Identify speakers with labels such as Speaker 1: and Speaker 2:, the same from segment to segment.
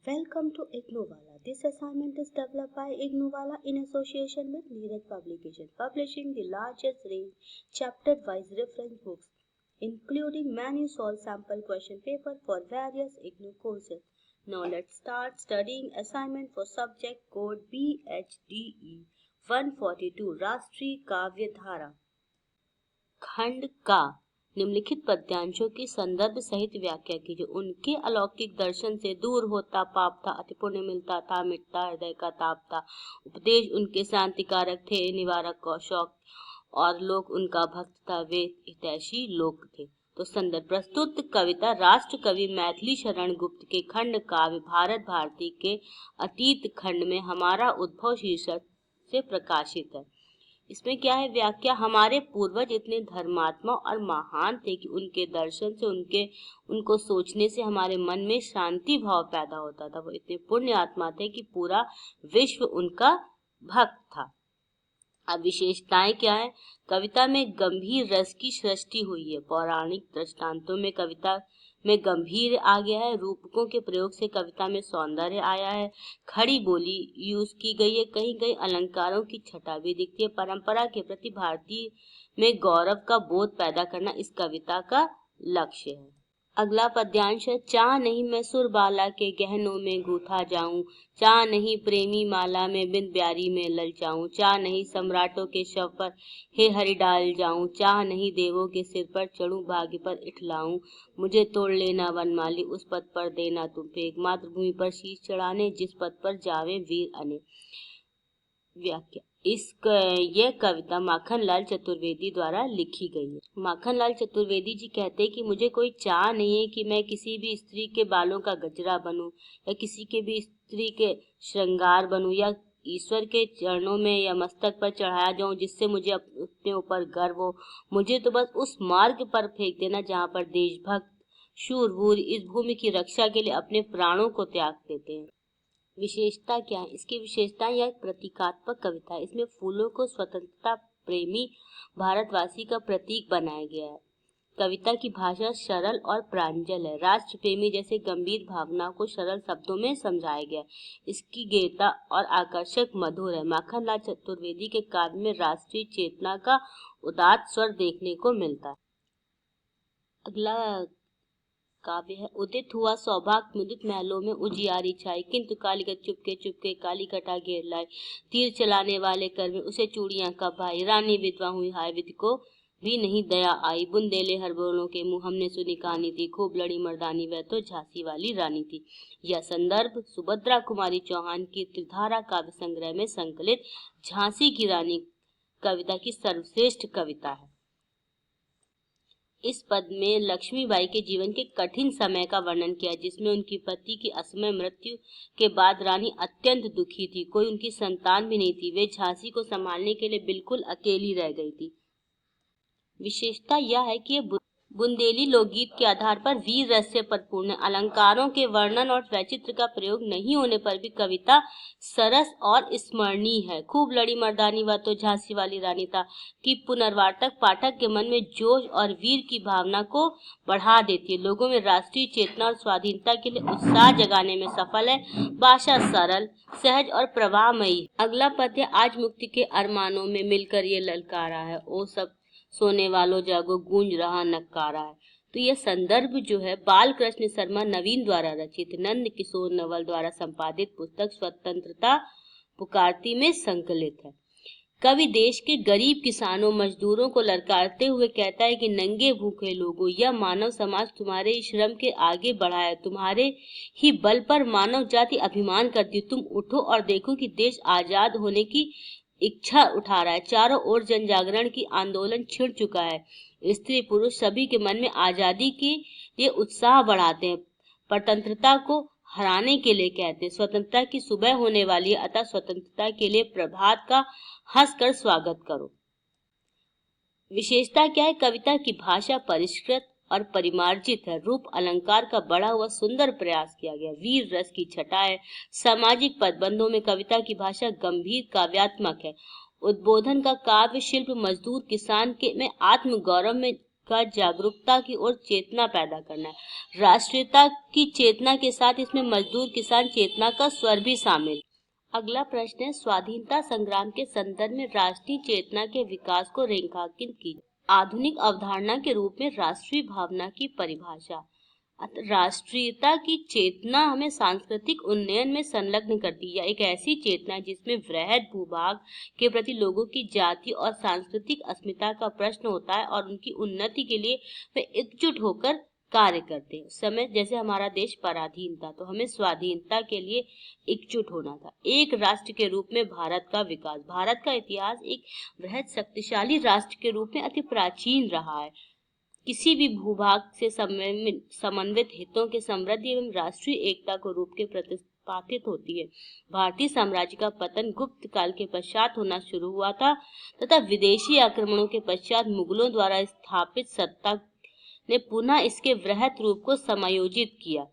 Speaker 1: Welcome to Ignovala. This assignment is developed by Ignovala in association with Neeraj Publication, publishing the largest range chapter-wise reference books, including many solved sample question paper for various IGNOU courses. Now let's start studying assignment for subject code BHDE 142 राष्ट्रीय काव्य धारा खंड का निम्नलिखित पद्यांशों की संदर्भ सहित व्याख्या कीजिए। उनके अलौकिक दर्शन से दूर होता पाप था, अति पुण्य मिलता था, मिटता हृदय का ताप था। उपदेश उनके शांतिकारक थे, निवारक और शौक, और लोक उनका भक्त था, वे हितैषी लोक थे। तो संदर्भ प्रस्तुत कविता राष्ट्र कवि मैथिली शरण गुप्त के खंड काव्य भारत भारती के अतीत खंड में हमारा उद्भव शीर्षक से प्रकाशित है। इसमें क्या है व्याख्या। हमारे पूर्वज इतने धर्मात्मा और महान थे कि उनके दर्शन से उनको सोचने से हमारे मन में शांति भाव पैदा होता था। वो इतने पुण्य आत्मा थे कि पूरा विश्व उनका भक्त था। अब विशेषताएं क्या है। कविता में गंभीर रस की सृष्टि हुई है। पौराणिक दृष्टांतों में कविता में गंभीर आ गया है। रूपकों के प्रयोग से कविता में सौंदर्य आया है। खड़ी बोली यूज की गई है। कहीं कहीं अलंकारों की छटा भी दिखती है। परंपरा के प्रति भारतीय में गौरव का बोध पैदा करना इस कविता का लक्ष्य है। अगला पद्यांश है। चाह नहीं मैं सुर बाला के गहनों में गूथा जाऊं, चाह नहीं प्रेमी माला में बिंद ब्यारी में ललचाऊं, चाह नहीं सम्राटों के शव पर हे हरि डाल जाऊं, चाह नहीं देवों के सिर पर चढ़ूं भाग्य पर इठलाऊं, मुझे तोड़ लेना वनमाली उस पद पर देना तुम फेंक, मातृभूमि पर शीश चढ़ाने जिस पद पर जावे वीर अनेक। व्याख्या। यह कविता माखनलाल चतुर्वेदी द्वारा लिखी गई है। माखनलाल चतुर्वेदी जी कहते हैं कि मुझे कोई चाह नहीं है कि मैं किसी भी स्त्री के बालों का गजरा बनूं या किसी के भी स्त्री के श्रृंगार बनूं या ईश्वर के चरणों में या मस्तक पर चढ़ाया जाऊं जिससे मुझे अपने ऊपर गर्व हो। मुझे तो बस उस मार्ग पर फेंक देना जहां पर देशभक्त शूरवीर इस भूमि की रक्षा के लिए अपने प्राणों को त्याग देते हैं। विशेषता क्या है। इसकी विशेषता यह प्रतीकात्मक कविता है। इसमें फूलों को स्वतंत्रता प्रेमी भारतवासी का प्रतीक बनाया गया है। कविता की भाषा सरल और प्रांजल है। राष्ट्र प्रेमी जैसे गंभीर भावनाओं को सरल शब्दों में समझाया गया है। इसकी गहरता और आकर्षक मधुर है। माखनलाल चतुर्वेदी के काव्य में राष्ट्रीय चेतना का उदात्त स्वर देखने को मिलता है। अगला काव्य है। उदित हुआ सौभाग्य मुदित महलों में उजियारी छाई, किंतु कालीगत चुपके चुपके काली कटा घेर लाई, तीर चलाने वाले कर में उसे चूड़ियां कब भाई, रानी विधवा हुई हाय विधि को भी नहीं दया आई, बुंदेले हर बोलों के मुंह हमने सुनी कहानी थी, खूब लड़ी मर्दानी वह तो झांसी वाली रानी थी। यह संदर्भ सुभद्रा कुमारी चौहान की त्रिधारा काव्य संग्रह में संकलित झांसी की रानी कविता की सर्वश्रेष्ठ कविता है। इस पद में लक्ष्मीबाई के जीवन के कठिन समय का वर्णन किया, जिसमें उनकी पति की असमय मृत्यु के बाद रानी अत्यंत दुखी थी। कोई उनकी संतान भी नहीं थी। वे झांसी को संभालने के लिए बिल्कुल अकेली रह गई थी। विशेषता यह है कि ये बुंदेली लोकगीत के आधार पर वीर रस से परिपूर्ण अलंकारों के वर्णन और वैचित्र का प्रयोग नहीं होने पर भी कविता सरस और स्मरणीय है। खूब लड़ी मर्दानी वह तो झांसी वाली रानी था कि पुनर्वार्तक पाठक के मन में जोश और वीर की भावना को बढ़ा देती है। लोगों में राष्ट्रीय चेतना और स्वाधीनता के लिए उत्साह जगाने में सफल है। भाषा सरल सहज और प्रवाहमयी। अगला पद्य आज मुक्ति के अरमानों में मिलकर ये ललकारा है, ओ सब सोने वालों जागो गूंज रहा नक्कारा है। तो यह संदर्भ जो है बाल कृष्ण शर्मा नवीन द्वारा रचित नंद किशोर नवल द्वारा संपादित पुस्तक स्वतंत्रता पुकारती में संकलित है। कवि देश के गरीब किसानों मजदूरों को ललकारते हुए कहता है कि नंगे भूखे लोगों, यह मानव समाज तुम्हारे श्रम के आगे बढ़ा है, तुम्हारे ही बल पर मानव जाति अभिमान करती। तुम उठो और देखो कि देश आजाद होने की इच्छा उठा रहा है। चारों ओर जन जागरण की आंदोलन छिड़ चुका है। स्त्री पुरुष सभी के मन में आजादी के लिए उत्साह बढ़ाते हैं। स्वतंत्रता को हराने के लिए कहते हैं स्वतंत्रता की सुबह होने वाली है, अतः स्वतंत्रता के लिए प्रभात का हंसकर स्वागत करो। विशेषता क्या है। कविता की भाषा परिष्कृत और परिमार्जित है। रूप अलंकार का बढ़ा हुआ सुंदर प्रयास किया गया। वीर रस की छटा है। सामाजिक पदबंधों में कविता की भाषा गंभीर काव्यात्मक है। उद्बोधन का काव्य शिल्प मजदूर किसान के में आत्मगौरव में का जागरूकता की ओर चेतना पैदा करना है। राष्ट्रीयता की चेतना के साथ इसमें मजदूर किसान चेतना का स्वर भी शामिल। अगला प्रश्न है, स्वाधीनता संग्राम के संदर्भ में राष्ट्रीय चेतना के विकास को रेखांकित कीजिए। आधुनिक अवधारणा के रूप में राष्ट्रीय भावना की परिभाषा। राष्ट्रीयता की चेतना हमें सांस्कृतिक उन्नयन में संलग्न करती है। एक ऐसी चेतना जिसमें वृहद भूभाग के प्रति लोगों की जाति और सांस्कृतिक अस्मिता का प्रश्न होता है और उनकी उन्नति के लिए वे एकजुट होकर कार्य करते हैं। उस समय जैसे हमारा देश पराधीन था तो हमें स्वाधीनता के लिए एकजुट होना था। एक राष्ट्र के रूप में भारत का विकास। भारत का इतिहास एक वृहद शक्तिशाली राष्ट्र के रूप में अति प्राचीन रहा है। किसी भी भूभाग से समन्वित हितों के समृद्धि एवं राष्ट्रीय एकता को रूप के प्रतिपादित होती है। भारतीय साम्राज्य का पतन गुप्त काल के पश्चात होना शुरू हुआ था तथा विदेशी आक्रमणों के पश्चात मुगलों द्वारा स्थापित सत्ता ने पुनः इसके वृहद रूप को समायोजित किया।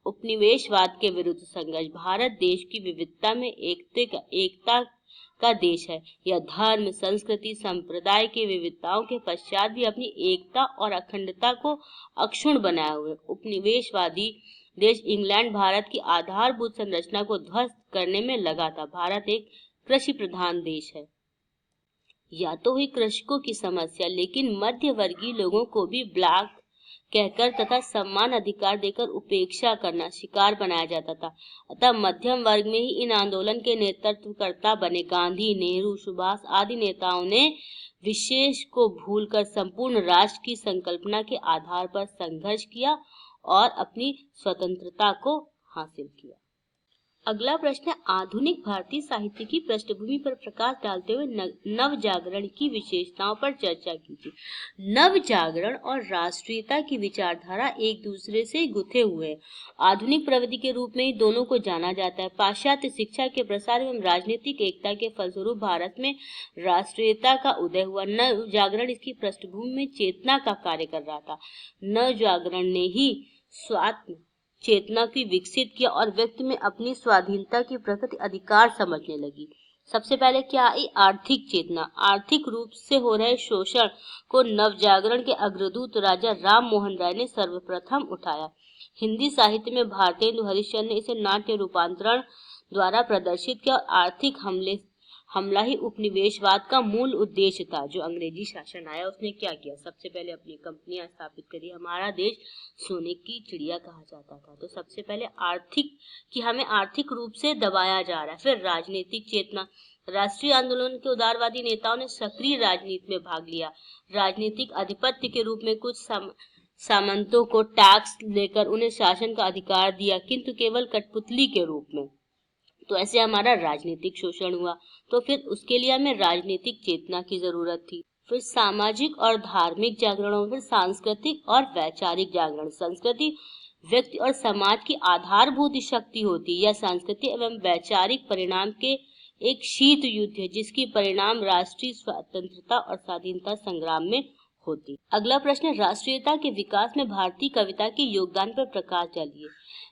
Speaker 1: उपनिवेशवाद के विरुद्ध संघर्ष। भारत देश की विविधता में एकता का देश है। यह धर्म, संस्कृति, संप्रदाय की विविधताओं के पश्चात भी अपनी एकता और अखंडता को अक्षुण्ण बनाए हुए उपनिवेशवादी देश इंग्लैंड भारत की आधारभूत संरचना को ध्वस्त करने में लगा था। भारत एक कृषि प्रधान देश है। या तो हुई कृषकों की समस्या, लेकिन मध्य वर्गीय लोगों को भी ब्लैक कहकर तथा सम्मान अधिकार देकर उपेक्षा करना शिकार बनाया जाता था। अतः मध्यम वर्ग में ही इन आंदोलन के नेतृत्वकर्ता बने गांधी, नेहरू, सुभाष आदि नेताओं ने विशेष को भूलकर संपूर्ण राष्ट्र की संकल्पना के आधार पर संघर्ष किया और अपनी स्वतंत्रता को हासिल किया। अगला प्रश्न है, आधुनिक भारतीय साहित्य की पृष्ठभूमि पर प्रकाश डालते हुए नव जागरण की विशेषताओं पर चर्चा कीजिए। नव जागरण और राष्ट्रीयता की विचारधारा एक दूसरे से गुथे हुए हैं। आधुनिक प्रवृत्ति के रूप में ही दोनों को जाना जाता है। पाश्चात्य शिक्षा के प्रसार एवं राजनीतिक एकता के फलस्वरूप भारत में राष्ट्रीयता का उदय हुआ। नव जागरण इसकी पृष्ठभूमि में चेतना का कार्य कर रहा था। नव जागरण ने ही स्वात्म चेतना की विकसित किया और व्यक्ति में अपनी स्वाधीनता की प्रकृति अधिकार समझने लगी। सबसे पहले क्या आई? आर्थिक चेतना। आर्थिक रूप से हो रहे शोषण को नवजागरण के अग्रदूत राजा राम मोहन राय ने सर्वप्रथम उठाया। हिंदी साहित्य में भारतेंदु हरिश्चंद्र ने इसे नाट्य रूपांतरण द्वारा प्रदर्शित किया और आर्थिक हमला ही उपनिवेशवाद का मूल उद्देश्य था। जो अंग्रेजी शासन आया उसने क्या किया? सबसे पहले अपनी कंपनियां स्थापित करी। हमारा देश सोने की चिड़िया कहा जाता था। तो सबसे पहले हमें आर्थिक रूप से दबाया जा रहा है। फिर राजनीतिक चेतना। राष्ट्रीय आंदोलन के उदारवादी नेताओं ने सक्रिय राजनीति में भाग लिया। राजनीतिक आधिपत्य के रूप में कुछ सामंतों को टैक्स लेकर उन्हें शासन का अधिकार दिया, किंतु केवल कठपुतली के रूप में। तो ऐसे हमारा राजनीतिक शोषण हुआ। तो फिर उसके लिए हमें राजनीतिक चेतना की जरूरत थी। फिर सामाजिक और धार्मिक जागरण, फिर सांस्कृतिक और वैचारिक जागरण। संस्कृति व्यक्ति और समाज की आधारभूत शक्ति होती है। यह सांस्कृतिक एवं वैचारिक परिणाम के एक शीत युद्ध है जिसकी परिणाम राष्ट्रीय स्वतंत्रता और स्वाधीनता संग्राम में होती। अगला प्रश्न, राष्ट्रीयता के विकास में भारतीय कविता के योगदान पर प्रकाश डालिए।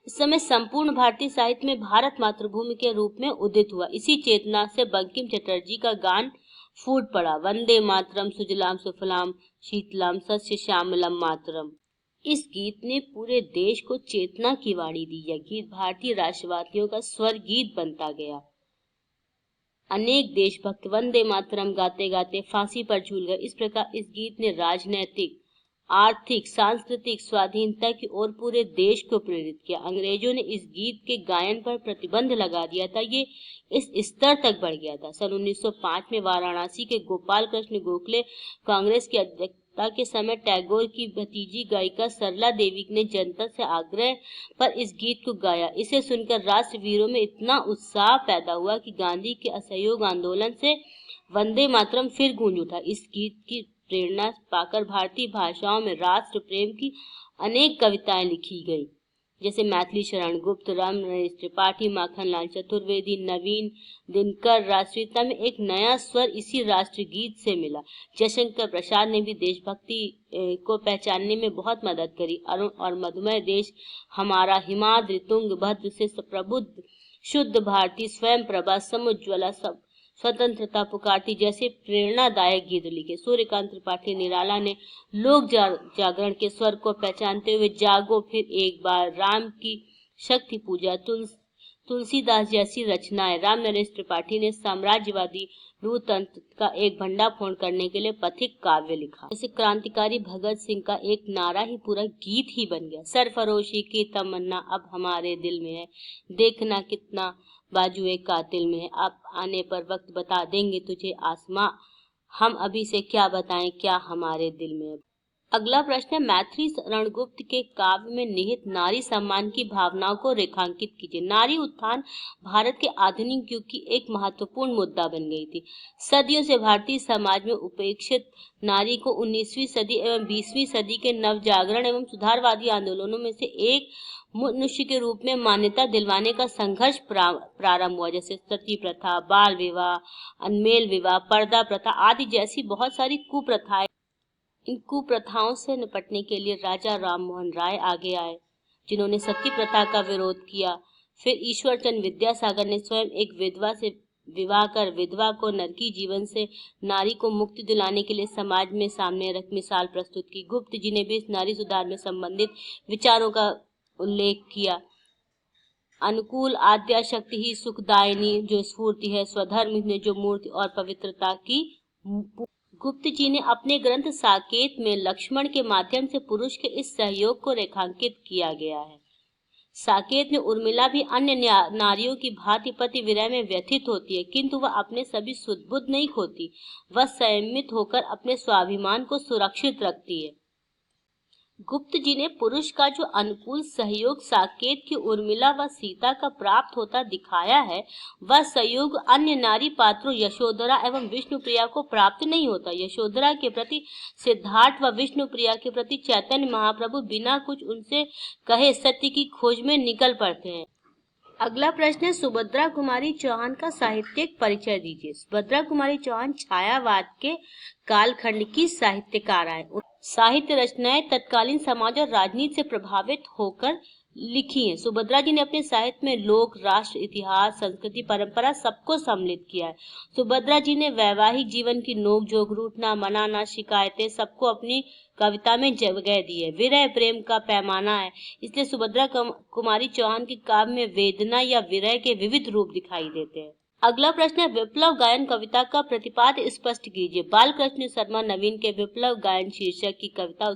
Speaker 1: इस समय संपूर्ण भारतीय साहित्य में भारत मातृभूमि के रूप में उदित हुआ। इसी चेतना से बंकिम चटर्जी का गान फूट पड़ा, वंदे मातरम सुजलाम सुफलाम शीतलाम सस्य श्यामलम मातरम। इस गीत ने पूरे देश को चेतना की वाणी दी। यह गीत भारतीय राष्ट्रवादियों का स्वर गीत बनता गया। अनेक देशभक्त वंदे मातरम गाते गाते फांसी पर झूल गए। इस प्रकार इस गीत ने राजनैतिक, आर्थिक, सांस्कृतिक स्वाधीनता की ओर पूरे देश को प्रेरित किया। अंग्रेजों ने इस गीत के गायन पर प्रतिबंध लगा दिया था। ये इस स्तर तक बढ़ गया था। सन 1905 में वाराणसी के गोपाल कृष्ण गोखले कांग्रेस की अध्यक्षता के समय टैगोर की भतीजी गायिका सरला देवी ने जनता से आग्रह पर इस गीत को गाया। इसे सुनकर राष्ट्रवीरों में इतना उत्साह पैदा हुआ कि गांधी के असहयोग आंदोलन से वंदे मातरम फिर गूंज उठा। इस गीत की प्रेरणा पाकर भारतीय भाषाओं में राष्ट्र प्रेम की अनेक कविताएं लिखी गई, जैसे मैथिली शरण गुप्त, राम नरेश त्रिपाठी, माखनलाल चतुर्वेदी, नवीन दिनकर। राष्ट्रीयता में एक नया स्वर इसी राष्ट्रगीत से मिला। जयशंकर प्रसाद ने भी देशभक्ति को पहचानने में बहुत मदद करी। अरुण और मधुमेह देश हमारा, हिमाद्रि तुंग भद्र से प्रबुद्ध शुद्ध भारती, स्वयं प्रभा, समुज्ज्वला, सब स्वतंत्रता पुकारती जैसे प्रेरणादायक गीत लिखे। सूर्यकांत त्रिपाठी निराला ने लोक जागरण के स्वर को पहचानते हुए जागो फिर एक बार, राम की शक्ति पूजा, तुलसीदास जैसी रचनाएं। राम नरेश त्रिपाठी ने साम्राज्यवादी रूतंत्र का एक भंडाफोड़ करने के लिए पथिक काव्य लिखा। जैसे क्रांतिकारी भगत सिंह का एक नारा ही पूरा गीत ही बन गया। सरफरोशी की तमन्ना अब हमारे दिल में है, देखना कितना बाजुए कातिल में है, अब आने पर वक्त बता देंगे तुझे आसमां, हम अभी से क्या बताएं क्या हमारे दिल में है। अगला प्रश्न है, मैथिली रणगुप्त के काव्य में निहित नारी सम्मान की भावनाओं को रेखांकित कीजिए। नारी उत्थान भारत के आधुनिक युग की एक महत्वपूर्ण मुद्दा बन गई थी। सदियों से भारतीय समाज में उपेक्षित नारी को 19वीं सदी एवं 20वीं सदी के नवजागरण एवं सुधारवादी आंदोलनों में से एक मनुष्य के रूप में मान्यता दिलवाने का संघर्ष प्रारंभ हुआ। जैसे सती प्रथा, बाल विवाह, अनमेल विवाह, पर्दा प्रथा आदि जैसी बहुत सारी कुप्रथाएं। इन कुप्रथाओं से निपटने के लिए राजा राममोहन राय आगे आए, जिन्होंने सती प्रथा का विरोध किया। फिर ईश्वरचंद्र विद्यासागर ने स्वयं एक विधवा से विवाह कर विधवा को नरकी जीवन से नारी को मुक्ति दिलाने के लिए समाज में सामने रख मिसाल प्रस्तुत की। गुप्त जी ने भी इस नारी सुधार में संबंधित विचारों का उल्लेख किया। अनुकूल आद्या शक्ति ही सुखदायिनी जो स्फूर्ति है, स्वधर्म ने जो मूर्ति और पवित्रता की। गुप्त जी ने अपने ग्रंथ साकेत में लक्ष्मण के माध्यम से पुरुष के इस सहयोग को रेखांकित किया गया है। साकेत में उर्मिला भी अन्य नारियों की भांति पति विरह में व्यथित होती है, किंतु वह अपने सभी सुदबुद्ध नहीं खोती। वह संयमित होकर अपने स्वाभिमान को सुरक्षित रखती है। गुप्त जी ने पुरुष का जो अनुकूल सहयोग साकेत की उर्मिला व सीता का प्राप्त होता दिखाया है, वह सहयोग अन्य नारी पात्रों यशोधरा एवं विष्णुप्रिया को प्राप्त नहीं होता। यशोधरा के प्रति सिद्धार्थ व विष्णुप्रिया के प्रति चैतन्य महाप्रभु बिना कुछ उनसे कहे सत्य की खोज में निकल पड़ते हैं। अगला प्रश्न है, सुभद्रा कुमारी चौहान का साहित्यिक परिचय दीजिए। सुभद्रा कुमारी चौहान छायावाद के कालखंड की साहित्यकार है। साहित्य रचनाएं तत्कालीन समाज और राजनीति से प्रभावित होकर लिखी हैं। सुभद्रा जी ने अपने साहित्य में लोक, राष्ट्र, इतिहास, संस्कृति, परंपरा सबको सम्मिलित किया है। सुभद्रा जी ने वैवाहिक जीवन की नोक-झोंक, रूठना, मनाना, शिकायतें सबको अपनी कविता में जगह दी है। विरह प्रेम का पैमाना है, इसलिए सुभद्रा कुमारी चौहान के काव्य में वेदना या विरह के विविध रूप दिखाई देते हैं। अगला प्रश्न है, विप्लव गायन कविता का प्रतिपाद्य स्पष्ट कीजिए। बालकृष्ण शर्मा नवीन के विप्लव गायन शीर्षक की कविता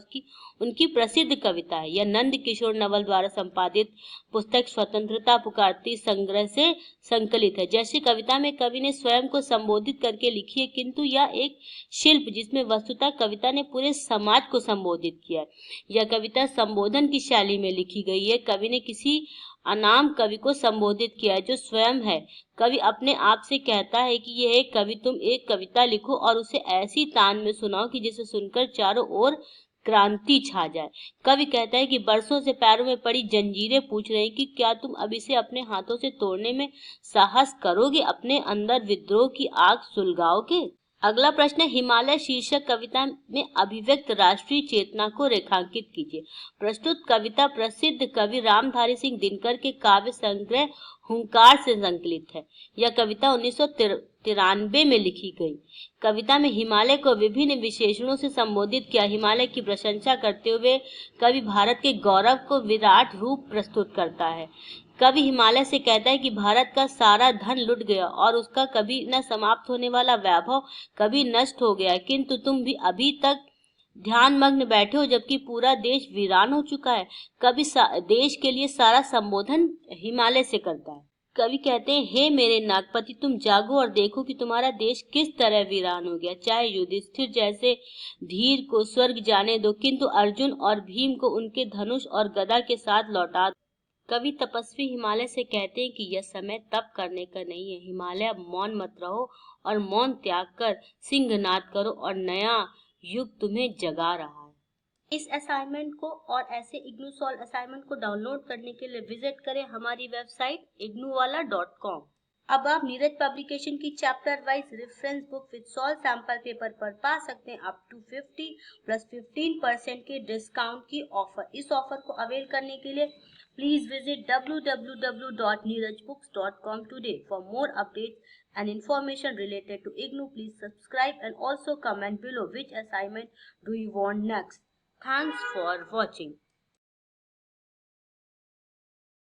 Speaker 1: उनकी प्रसिद्ध कविता है। यह नंद किशोर नवल द्वारा संपादित पुस्तक स्वतंत्रता पुकारती संग्रह से संकलित है। जैसी कविता में कवि ने स्वयं को संबोधित करके लिखी है, किंतु यह एक शिल्प जिसमें वस्तुतः कविता ने पूरे समाज को संबोधित किया है। यह कविता संबोधन की शैली में लिखी गई है। कवि ने किसी अनाम कवि को संबोधित किया है जो स्वयं है। कवि अपने आप से कहता है कि यह एक कवि, तुम एक कविता लिखो और उसे ऐसी तान में सुनाओ कि जिसे सुनकर चारों ओर क्रांति छा जाए। कवि कहता है कि बरसों से पैरों में पड़ी जंजीरें पूछ रही कि क्या तुम अब इसे अपने हाथों से तोड़ने में साहस करोगे, अपने अंदर विद्रोह की आग सुलगाओगे। अगला प्रश्न है, हिमालय शीर्षक कविता में अभिव्यक्त राष्ट्रीय चेतना को रेखांकित कीजिए। प्रस्तुत कविता प्रसिद्ध कवि रामधारी सिंह दिनकर के काव्य संग्रह हुंकार से संकलित है। यह कविता 1993 में लिखी गई। कविता में हिमालय को विभिन्न विशेषणों से संबोधित किया। हिमालय की प्रशंसा करते हुए कवि भारत के गौरव को विराट रूप प्रस्तुत करता है। कवि हिमालय से कहता है कि भारत का सारा धन लुट गया और उसका कभी न समाप्त होने वाला वैभव कभी नष्ट हो गया, किंतु तुम भी अभी तक ध्यान मग्न बैठे हो जबकि पूरा देश वीरान हो चुका है। कवि देश के लिए सारा संबोधन हिमालय से करता है। कवि कहते हैं, हे मेरे नागपति, तुम जागो और देखो कि तुम्हारा देश किस तरह वीरान हो गया। चाहे युधिष्ठिर जैसे धीर को स्वर्ग जाने दो, किंतु अर्जुन और भीम को उनके धनुष और गदा के साथ लौटा दो। कवि तपस्वी हिमालय से कहते हैं कि यह समय तप करने का नहीं है। हिमालय, मौन मत रहो और मौन त्याग कर सिंहनाद करो और नया युग तुम्हें जगा रहा है। इस असाइनमेंट को और ऐसे इग्नू सॉल्व असाइनमेंट को डाउनलोड करने के लिए विजिट करें हमारी वेबसाइट ignuwala.com। अब आप नीरज पब्लिकेशन की chapter wise reference book with solve sample paper पर पा सकते हैं अप टू 50 + 15% के डिस्काउंट की ऑफर। इस ऑफर को अवेल करने के लिए Please visit www.neerajbooks.com today for more updates and information related to IGNOU. Please subscribe and also comment below which assignment do you want next. Thanks for watching.